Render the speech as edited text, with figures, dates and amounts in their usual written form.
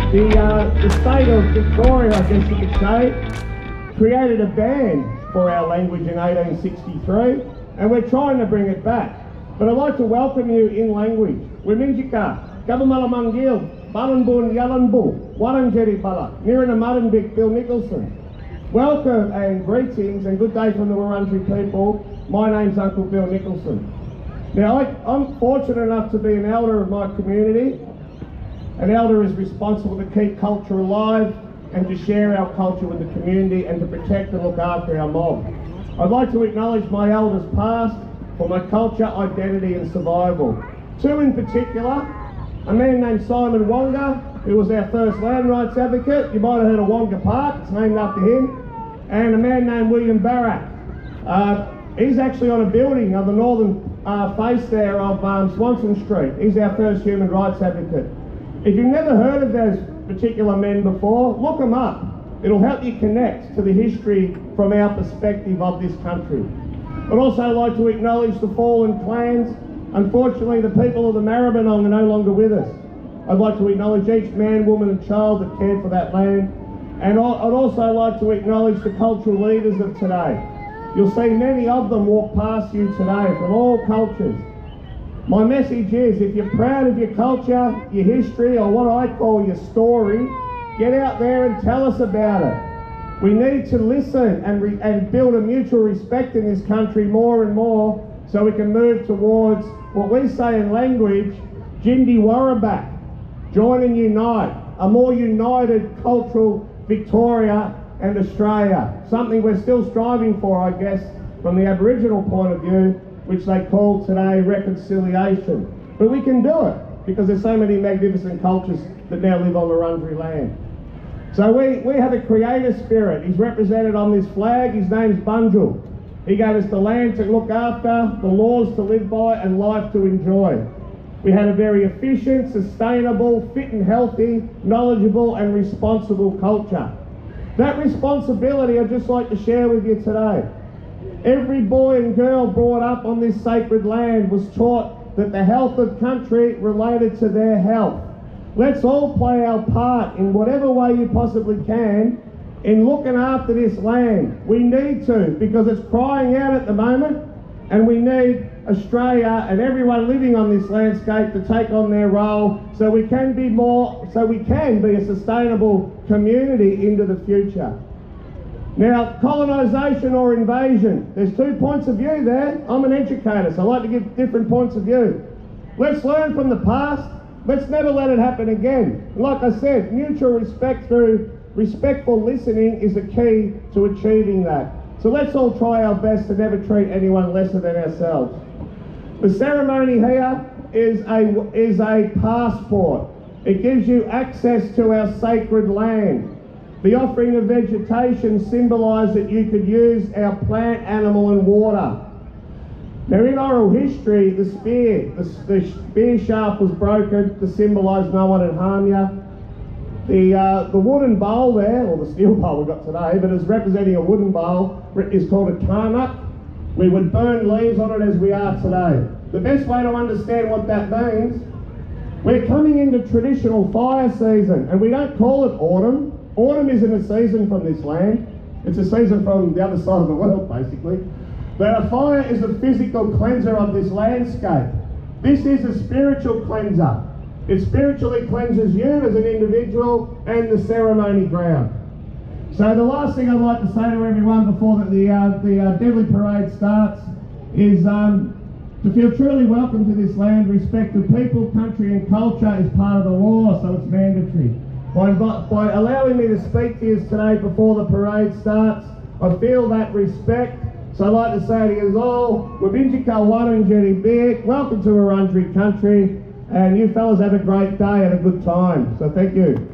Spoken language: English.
The state of Victoria, I guess you could say, created a ban for our language in 1863, and we're trying to bring it back. But I'd like to welcome you in language. Wiminjika, Gabamalamangil, Balanbun Yalanbu, Waranjeri Bala, Niranamarambik, Bill Nicholson. Welcome and greetings and good day from the Wurundjeri people. My name's Uncle Bill Nicholson. Now, I'm fortunate enough to be an elder of my community. An elder is responsible to keep culture alive and to share our culture with the community and to protect and look after our mob. I'd like to acknowledge my elders past for my culture, identity and survival. Two in particular, a man named Simon Wonga, who was our first land rights advocate. You might have heard of Wonga Park, it's named after him. And a man named William Barrack. He's actually on a building on the northern face there of Swanson Street. He's our first human rights advocate. If you've never heard of those particular men before, look them up. It'll help you connect to the history from our perspective of this country. I'd also like to acknowledge the fallen clans. Unfortunately, the people of the Maribyrnong are no longer with us. I'd like to acknowledge each man, woman and child that cared for that land. And I'd also like to acknowledge the cultural leaders of today. You'll see many of them walk past you today from all cultures. My message is, if you're proud of your culture, your history, or what I call your story, get out there and tell us about it. We need to listen and build a mutual respect in this country more and more so we can move towards what we say in language, Jindi Warrabak, join and unite, a more united cultural Victoria and Australia, something we're still striving for, I guess, from the Aboriginal point of view, which they call today reconciliation. But we can do it because there's so many magnificent cultures that now live on Wurundjeri land. So we have a creator spirit. He's represented on this flag. His name's Bunjil. He gave us the land to look after, the laws to live by, and life to enjoy. We had a very efficient, sustainable, fit and healthy, knowledgeable and responsible culture. That responsibility I'd just like to share with you today. Every boy and girl brought up on this sacred land was taught that the health of country related to their health. Let's all play our part in whatever way you possibly can in looking after this land. We need to, because it's crying out at the moment, and we need Australia and everyone living on this landscape to take on their role so we can be a sustainable community into the future. Now, colonisation or invasion, there's 2 points of view there. I'm an educator, so I like to give different points of view. Let's learn from the past. Let's never let it happen again. Like I said, mutual respect through respectful listening is the key to achieving that. So let's all try our best to never treat anyone lesser than ourselves. The ceremony here is a passport. It gives you access to our sacred land. The offering of vegetation symbolised that you could use our plant, animal and water. Now in oral history, the spear shaft was broken to symbolise no one would harm you. The wooden bowl there, or the steel bowl we've got today, but it's representing a wooden bowl, is called a tarnuk. We would burn leaves on it as we are today. The best way to understand what that means, we're coming into traditional fire season, and we don't call it autumn. Autumn isn't a season from this land. It's a season from the other side of the world, basically. But a fire is a physical cleanser of this landscape. This is a spiritual cleanser. It spiritually cleanses you as an individual and the ceremony ground. So the last thing I'd like to say to everyone before the deadly parade starts is to feel truly welcome to this land. Respect of people, country and culture is part of the law, so it's mandatory. By allowing me to speak to you today before the parade starts, I feel that respect. So I'd like to say to you all, Wabinjika Waranjeri Big, welcome to Wurundjeri country, and you fellas have a great day and a good time. So thank you.